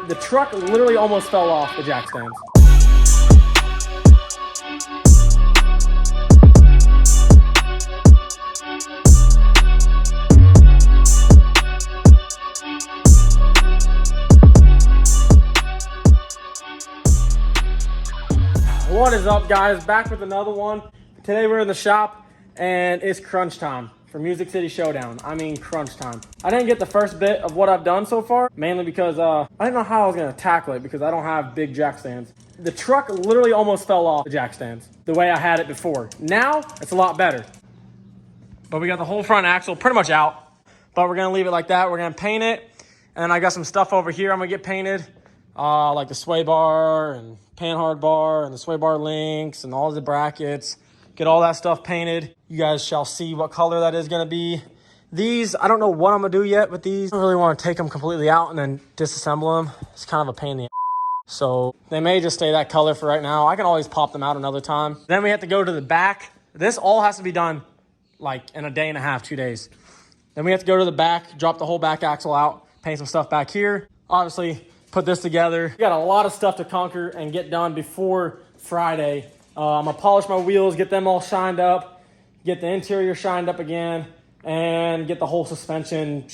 The truck literally almost fell off the jack stands. What is up, guys? Back with another one. Today we're in the shop and it's crunch time for Music City Showdown. I mean, crunch time. I didn't get the first bit of what I've done so far, mainly because I didn't know how I was gonna tackle it because I don't have big jack stands. The truck literally almost fell off the jack stands the way I had it before. Now it's a lot better. But we got the whole front axle pretty much out, but we're gonna leave it like that. We're gonna paint it. And I got some stuff over here I'm gonna get painted, like the sway bar and panhard bar and the sway bar links and all the brackets. Get all that stuff painted. You guys shall see what color that is gonna be. These, I don't know what I'm gonna do yet with these. I don't really wanna take them completely out and then disassemble them. It's kind of a pain in the ass. So they may just stay that color for right now. I can always pop them out another time. Then we have to go to the back. This all has to be done like in a day and a half, 2 days. Then we have to go to the back, drop the whole back axle out, paint some stuff back here. Obviously, put this together. We got a lot of stuff to conquer and get done before Friday. I'm gonna polish my wheels, get them all shined up, get the interior shined up again, and get the whole suspension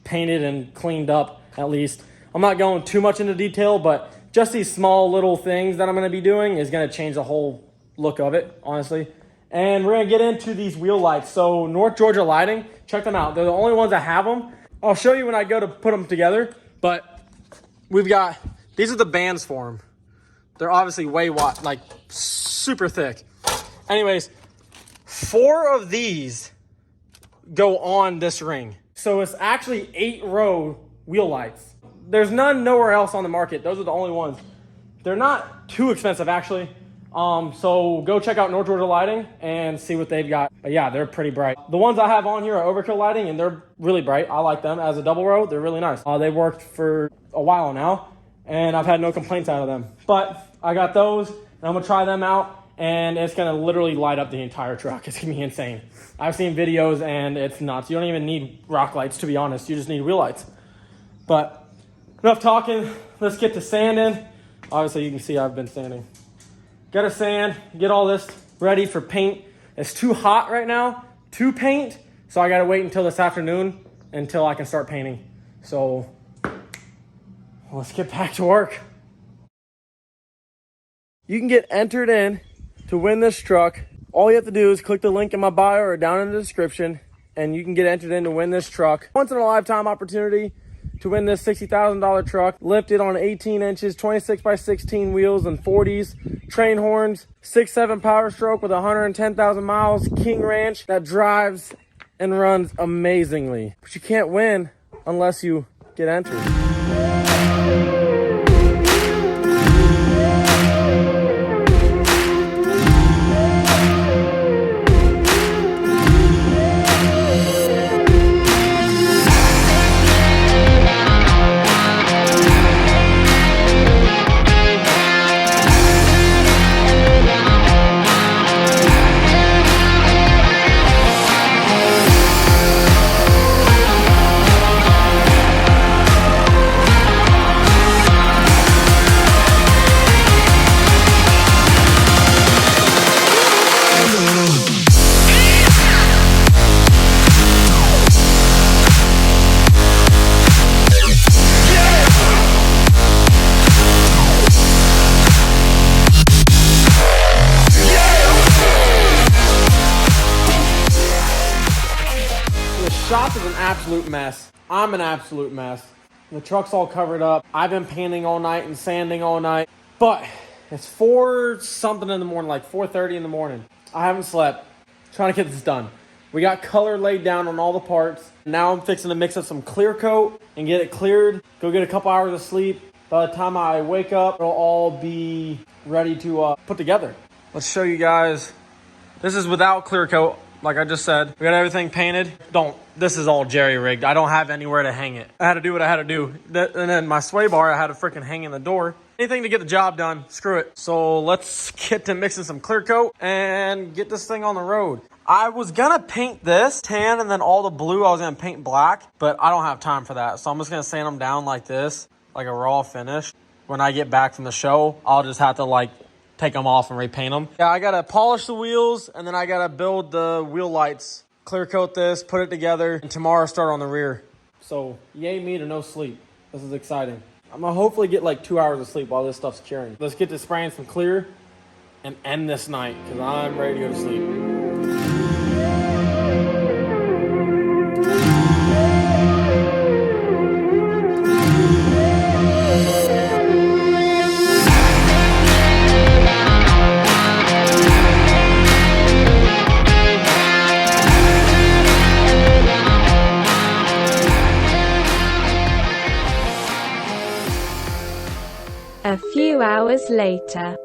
painted and cleaned up at least. I'm not going too much into detail, but just these small little things that I'm gonna be doing is gonna change the whole look of it, honestly. And we're gonna get into these wheel lights. So North Georgia Lighting, check them out. They're the only ones that have them. I'll show you when I go to put them together, but we've got, these are the bands for them. They're obviously way wide, like super thick. Anyways, 4 of these go on this ring. So it's actually 8-row wheel lights. There's none nowhere else on the market. Those are the only ones. They're not too expensive actually. So go check out North Georgia Lighting and see what they've got. But yeah, they're pretty bright. The ones I have on here are Overkill Lighting and they're really bright. I like them as a double row. They're really nice. They've worked for a while now and I've had no complaints out of them. But I got those and I'm gonna try them out and it's gonna literally light up the entire truck. It's gonna be insane. I've seen videos and it's nuts. You don't even need rock lights, to be honest. You just need wheel lights. But enough talking. Let's get to sanding. Obviously you can see I've been sanding. Gotta sand, get all this ready for paint. It's too hot right now to paint, so I gotta wait until this afternoon until I can start painting. So let's get back to work. You can get entered in to win this truck. All you have to do is click the link in my bio or down in the description, and you can get entered in to win this truck. Once in a lifetime opportunity to win this $60,000 truck, lifted on 18 inches, 26 by 16 wheels and 40s, train horns, 6.7 Powerstroke with 110,000 miles, King Ranch that drives and runs amazingly. But you can't win unless you get entered. Shop is an absolute mess. I'm an absolute mess. The truck's all covered up. I've been painting all night and sanding all night, but it's 4 something in the morning, like 4:30 in the morning. I haven't slept, trying to get this done. We got color laid down on all the parts. Now I'm fixing to mix up some clear coat and get it cleared. Go get a couple hours of sleep. By the time I wake up, it'll all be ready to put together. Let's show you guys. This is without clear coat. Like I just said, we got everything painted. This is all jerry-rigged. I don't have anywhere to hang it. I had to do what I had to do. And then my sway bar, I had to freaking hang in the door. Anything to get the job done, screw it. So let's get to mixing some clear coat and get this thing on the road. I was gonna paint this tan and then all the blue I was gonna paint black, but I don't have time for that. So I'm just gonna sand them down like this like a raw finish. When I get back from the show, I'll just have to like take them off and repaint them. Yeah, I gotta polish the wheels, and then I gotta build the wheel lights, clear coat this, put it together, and tomorrow start on the rear. So yay me to no sleep. This is exciting. I'm gonna hopefully get like 2 hours of sleep while this stuff's curing. Let's get to spraying some clear and end this night, because I'm ready to go to sleep. A few hours later.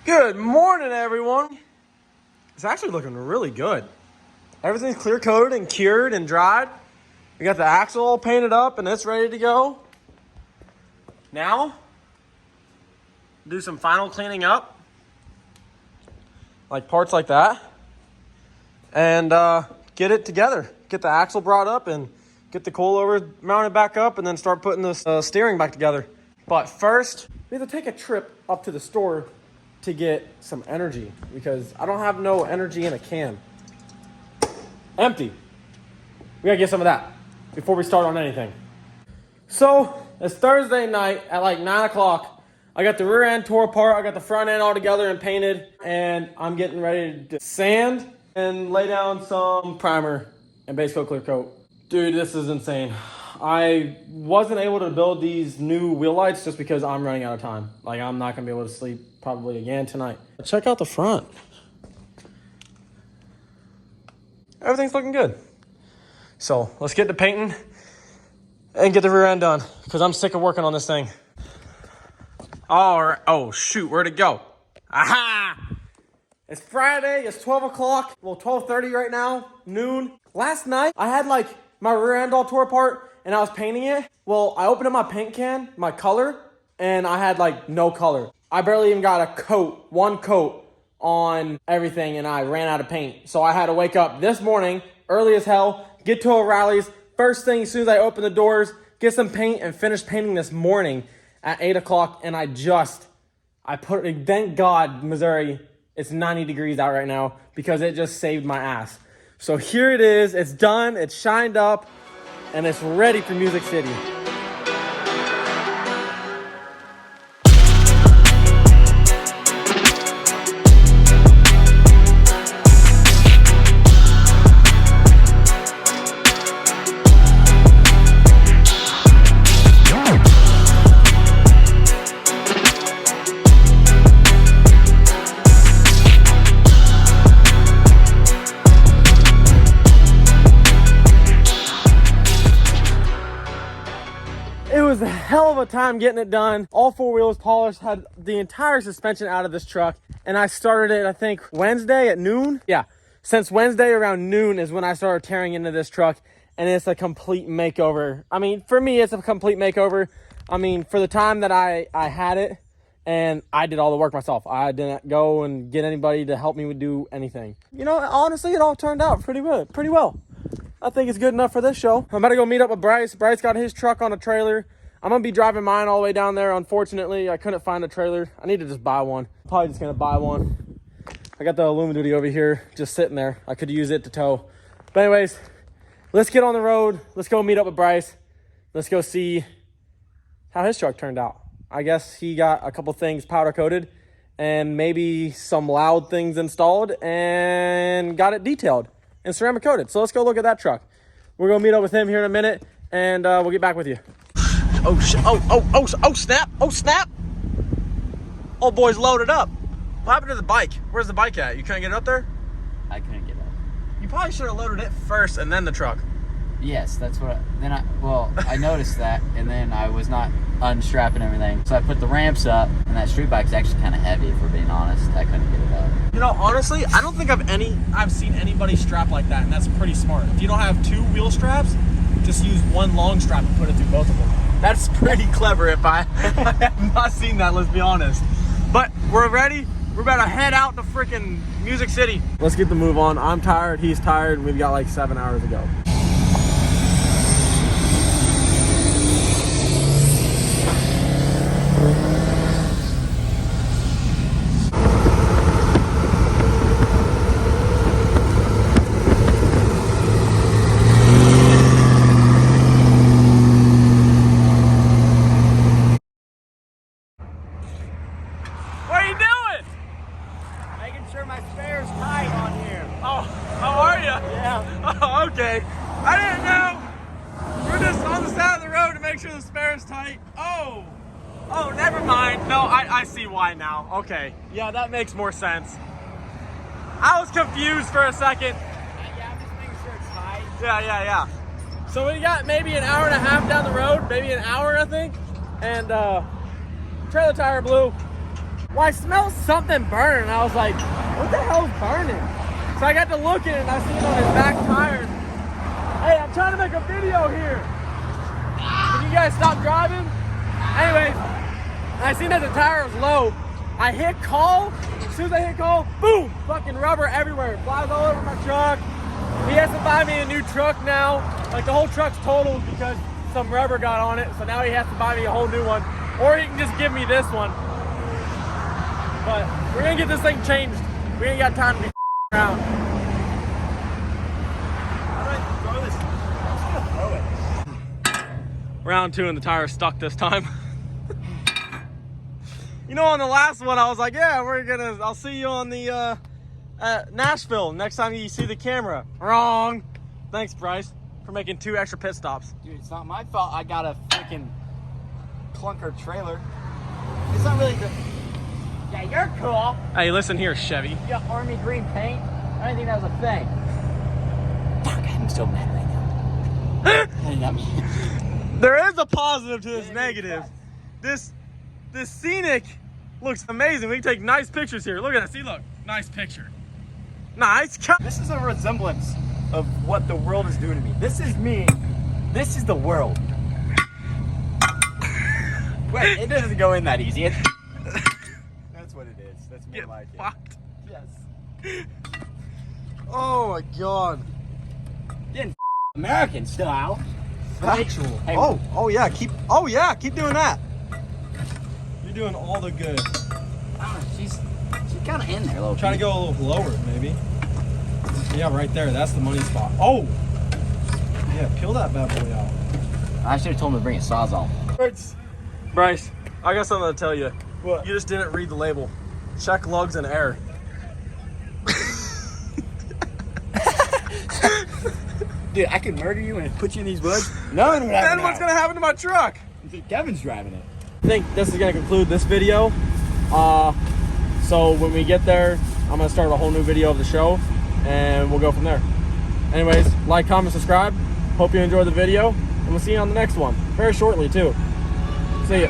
Good morning, everyone. It's actually looking really good. Everything's clear coated and cured and dried. We got the axle all painted up and it's ready to go. Now, do some final cleaning up, like parts like that, and get it together. Get the axle brought up and get the coilover mounted back up, and then start putting this steering back together. But first, we have to take a trip up to the store to get some energy, because I don't have no energy in a can. Empty. We gotta get some of that before we start on anything. So, it's Thursday night at like 9 o'clock. I got the rear end tore apart. I got the front end all together and painted. And I'm getting ready to sand and lay down some primer and base coat, clear coat. Dude, this is insane. I wasn't able to build these new wheel lights just because I'm running out of time. Like, I'm not going to be able to sleep probably again tonight. Check out the front. Everything's looking good. So, let's get to painting and get the rear end done, because I'm sick of working on this thing. All right. Oh, shoot. Where'd it go? Aha! It's Friday. It's 12 o'clock. Well, 12:30 right now. Noon. Last night, I had like my rear end all tore apart and I was painting it. Well, I opened up my paint can, my color, and I had like no color. I barely even got a coat, one coat on everything, and I ran out of paint. So I had to wake up this morning early as hell, get to O'Reilly's. First thing, as soon as I open the doors, get some paint and finish painting this morning at 8 o'clock, and thank God, Missouri, it's 90 degrees out right now, because it just saved my ass. So here it is, it's done, it's shined up, and it's ready for Music City. It was a hell of a time getting it done. All four wheels polished, had the entire suspension out of this truck, and I started it, I think, Wednesday at noon. Yeah, since Wednesday around noon is when I started tearing into this truck, and it's a complete makeover. I mean, for me, it's a complete makeover. I mean, for the time that I had it, and I did all the work myself. I didn't go and get anybody to help me do anything. You know, honestly, it all turned out pretty well. I think it's good enough for this show. I'm about to go meet up with Bryce. Bryce got his truck on a trailer. I'm going to be driving mine all the way down there. Unfortunately, I couldn't find a trailer. I need to just buy one. Probably just going to buy one. I got the Aluminum over here just sitting there. I could use it to tow. But anyways, let's get on the road. Let's go meet up with Bryce. Let's go see how his truck turned out. I guess he got a couple things powder coated and maybe some loud things installed and got it detailed and ceramic coated. So let's go look at that truck. We're gonna meet up with him here in a minute, and we'll get back with you. Oh shit! Oh snap! Oh snap! Old boy's loaded up. What happened to the bike? Where's the bike at? You couldn't get it up there? I couldn't get up. You probably should have loaded it first and then the truck. Yes, that's what I noticed that, and then I was not unstrapping everything. So I put the ramps up, and that street bike's actually kind of heavy, if we're being honest. I couldn't get it up. You know, honestly, I don't think I've seen anybody strap like that, and that's pretty smart. If you don't have two wheel straps, just use one long strap and put it through both of them. That's pretty clever if I have not seen that, let's be honest. But we're ready. We're about to head out to freaking Music City. Let's get the move on. I'm tired, he's tired, and we've got like 7 hours to go. What are you doing? Making sure my spare's tight on here. Oh, how are you? Yeah. Oh, okay. I didn't know. We're just on the side of the road to make sure the spare is tight. Oh, never mind. No, I see why now. Okay. Yeah, that makes more sense. I was confused for a second. Yeah, I'm just making sure it's tight. Yeah. So we got maybe an hour and a half down the road, maybe an hour, I think. And trailer tire blew. Well, I smelled something burning. I was like, what the hell's burning? So I got to look at it and I see it on his back tire. Hey, I'm trying to make a video here. Can you guys stop driving? Anyways, I seen that the tire was low. I hit call. As soon as I hit call, boom, fucking rubber everywhere. It flies all over my truck. He has to buy me a new truck now. Like the whole truck's totaled because some rubber got on it. So now he has to buy me a whole new one. Or he can just give me this one. But we're gonna get this thing changed. We ain't got time to be around. How do I throw this? Round 2 and the tire's stuck this time. You know, on the last one I was like, yeah, I'll see you on the Nashville next time you see the camera. Wrong. Thanks, Bryce, for making 2 extra pit stops. Dude, it's not my fault I got a freaking clunker trailer. It's not really good. Yeah, you're cool. Hey, listen here, Chevy. You got army green paint? I didn't think that was a thing. Fuck, I'm so mad right now. I did not mean. There is a positive to this negative. This scenic looks amazing. We can take nice pictures here. Look at that. See, look. Nice picture. Nice cut. This is a resemblance of what the world is doing to me. This is me. This is the world. Wait, it doesn't go in that easy. That's what it is. That's more Get like it. fucked. Yes. Oh my god. Getting American style. Factual. Hey, Oh yeah, keep doing that. You're doing all the good. she's kind of in there a little. Try to go a little lower, maybe. Yeah, right there. That's the money spot. Oh. Yeah, peel that bad boy out. I should have told him to bring his Sawzall. Bryce, I got something to tell you. What? You just didn't read the label. Check lugs and air. Dude, I could murder you and put you in these woods. No one would have. Then what's gonna happen to my truck? Kevin's driving it. I think this is gonna conclude this video. So when we get there, I'm gonna start a whole new video of the show and we'll go from there. Anyways, like, comment, subscribe. Hope you enjoyed the video and we'll see you on the next one. Very shortly too. See ya.